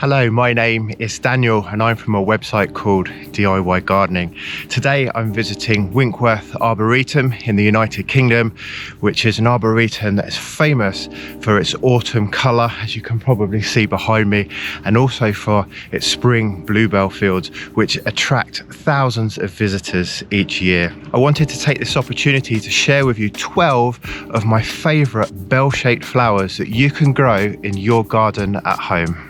Hello, my name is Daniel and I'm from a website called DIY Gardening. Today I'm visiting Winkworth Arboretum in the United Kingdom, which is an arboretum that is famous for its autumn colour, as you can probably see behind me, and also for its spring bluebell fields, which attract thousands of visitors each year. I wanted to take this opportunity to share with you 12 of my favourite bell-shaped flowers that you can grow in your garden at home.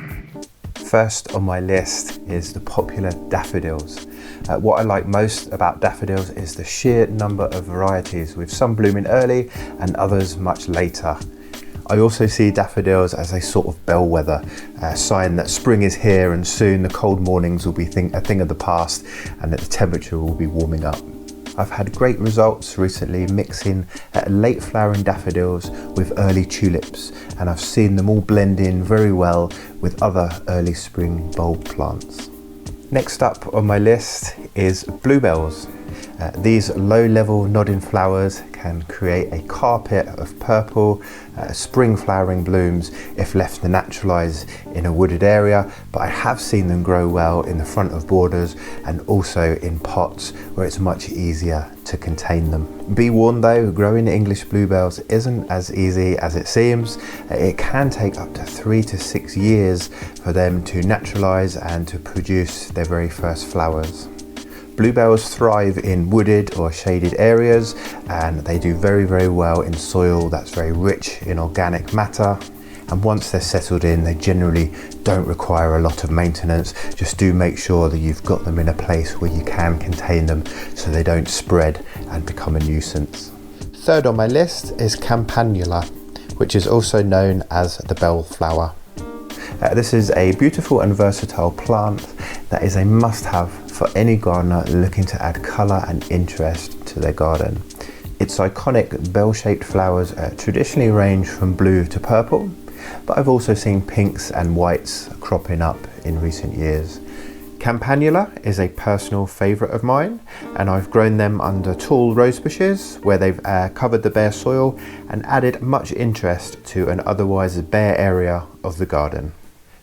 First on my list is the popular daffodils. What I like most about daffodils is the sheer number of varieties, with some blooming early and others much later. I also see daffodils as a sort of bellwether, a sign that spring is here and soon the cold mornings will be a thing of the past and that the temperature will be warming up. I've had great results recently mixing late flowering daffodils with early tulips, and I've seen them all blend in very well with other early spring bulb plants. Next up on my list is bluebells. These low-level nodding flowers can create a carpet of purple spring flowering blooms if left to naturalise in a wooded area, but I have seen them grow well in the front of borders and also in pots where it's much easier to contain them. Be warned though, growing English bluebells isn't as easy as it seems. It can take up to 3 to 6 years for them to naturalise and to produce their very first flowers. Bluebells thrive in wooded or shaded areas, and they do very well in soil that's very rich in organic matter. And once they're settled in, they generally don't require a lot of maintenance. Just do make sure that you've got them in a place where you can contain them so they don't spread and become a nuisance. Third on my list is Campanula, which is also known as the bellflower. This is a beautiful and versatile plant that is a must-have for any gardener looking to add colour and interest to their garden. Its iconic bell-shaped flowers traditionally range from blue to purple, but I've also seen pinks and whites cropping up in recent years. Campanula is a personal favourite of mine, and I've grown them under tall rose bushes where they've covered the bare soil and added much interest to an otherwise bare area of the garden.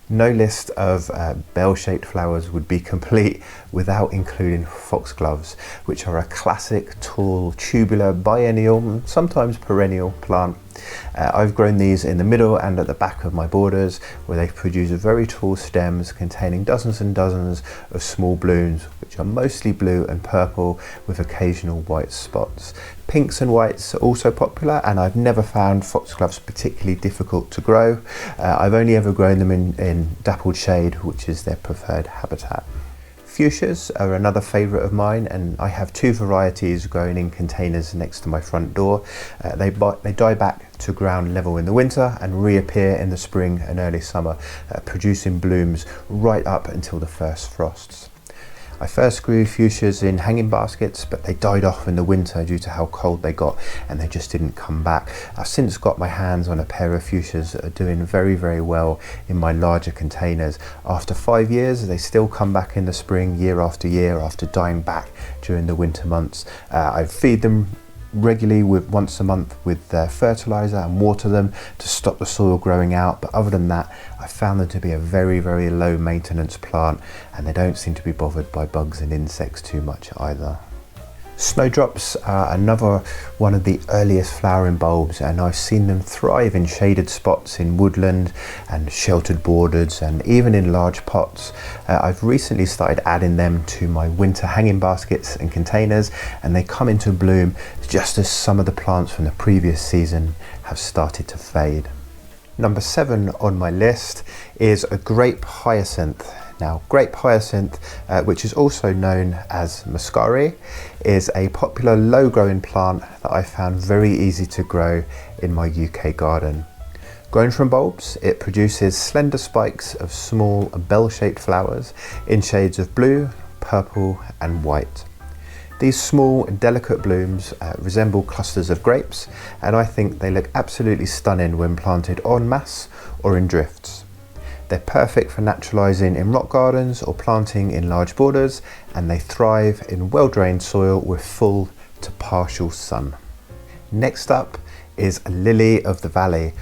No list of bell-shaped flowers would be complete without including foxgloves, which are a classic tall tubular biennial, sometimes perennial plant. I've grown these in the middle and at the back of my borders, where they produce very tall stems containing dozens and dozens of small blooms, which are mostly blue and purple with occasional white spots. Pinks and whites are also popular, and I've never found foxgloves particularly difficult to grow. I've only ever grown them in dappled shade, which is their preferred habitat. Fuchsias are another favourite of mine, and I have 2 varieties growing in containers next to my front door. They die back to ground level in the winter and reappear in the spring and early summer, producing blooms right up until the first frosts. I first grew fuchsias in hanging baskets, but they died off in the winter due to how cold they got, and they just didn't come back. I've since got my hands on a pair of fuchsias that are doing very well in my larger containers. After 5 years, they still come back in the spring year after dying back during the winter months. I feed them regularly once a month with fertilizer and water them to stop the soil growing out, but other than that I found them to be a very low maintenance plant, and they don't seem to be bothered by bugs and insects too much either. Snowdrops are another one of the earliest flowering bulbs, and I've seen them thrive in shaded spots in woodland and sheltered borders and even in large pots. I've recently started adding them to my winter hanging baskets and containers, and they come into bloom just as some of the plants from the previous season have started to fade. Number 7 on my list is a grape hyacinth. Now, grape hyacinth, which is also known as muscari, is a popular low-growing plant that I found very easy to grow in my UK garden. Grown from bulbs, it produces slender spikes of small bell-shaped flowers in shades of blue, purple and white. These small, delicate blooms resemble clusters of grapes, and I think they look absolutely stunning when planted en masse or in drifts. They're perfect for naturalising in rock gardens or planting in large borders, and they thrive in well-drained soil with full to partial sun. Next up is Lily of the Valley,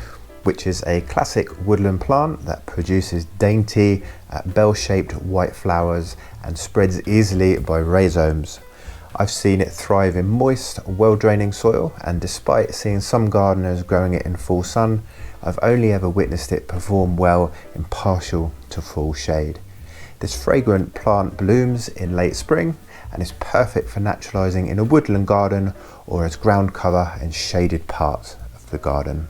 which is a classic woodland plant that produces dainty, bell-shaped white flowers and spreads easily by rhizomes. I've seen it thrive in moist, well-draining soil, and despite seeing some gardeners growing it in full sun, I've only ever witnessed it perform well in partial to full shade. This fragrant plant blooms in late spring and is perfect for naturalising in a woodland garden or as ground cover in shaded parts of the garden.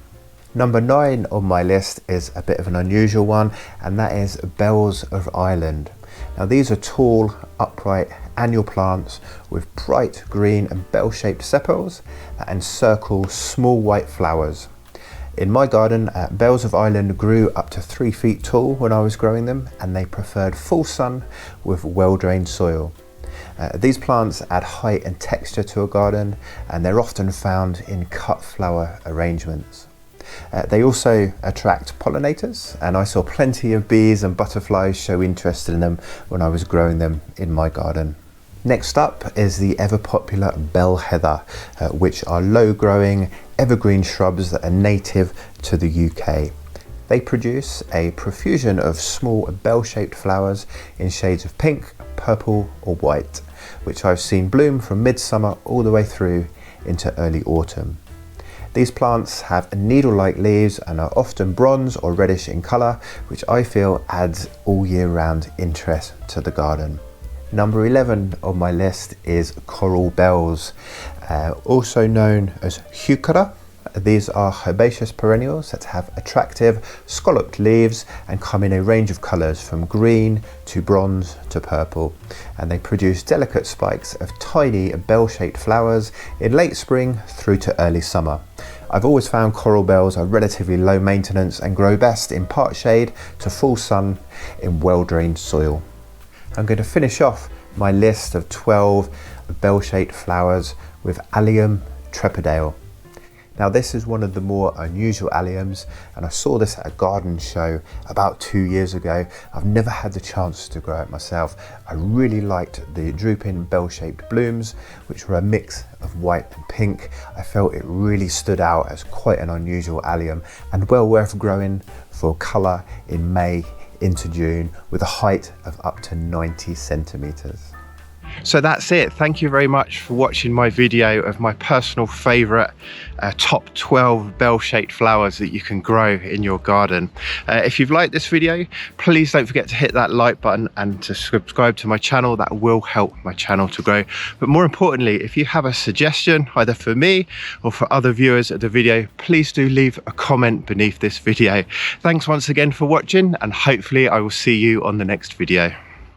Number 9 on my list is a bit of an unusual one, and that is Bells of Ireland. Now these are tall, upright, annual plants with bright green and bell-shaped sepals that encircle small white flowers. In my garden, Bells of Ireland grew up to 3 feet tall when I was growing them, and they preferred full sun with well-drained soil. These plants add height and texture to a garden, and they're often found in cut flower arrangements. They also attract pollinators, and I saw plenty of bees and butterflies show interest in them when I was growing them in my garden. Next up is the ever popular bell heather, which are low growing evergreen shrubs that are native to the UK. They produce a profusion of small bell-shaped flowers in shades of pink, purple or white, which I've seen bloom from midsummer all the way through into early autumn. These plants have needle-like leaves and are often bronze or reddish in colour, which I feel adds all year round interest to the garden. Number 11 on my list is coral bells, also known as heuchera. These are herbaceous perennials that have attractive scalloped leaves and come in a range of colours from green to bronze to purple, and they produce delicate spikes of tiny bell-shaped flowers in late spring through to early summer. I've always found coral bells are relatively low maintenance and grow best in part shade to full sun in well-drained soil. I'm going to finish off my list of 12 bell-shaped flowers with Allium trepidale. Now this is one of the more unusual alliums, and I saw this at a garden show about 2 years ago. I've never had the chance to grow it myself. I really liked the drooping bell-shaped blooms, which were a mix of white and pink. I felt it really stood out as quite an unusual allium and well worth growing for colour in May into June with a height of up to 90 centimetres. So that's it. Thank you very much for watching my video of my personal favourite top 12 bell-shaped flowers that you can grow in your garden. If you've liked this video, please don't forget to hit that like button and to subscribe to my channel. That will help my channel to grow. But more importantly, if you have a suggestion either for me or for other viewers of the video, please do leave a comment beneath this video. Thanks once again for watching, and hopefully I will see you on the next video.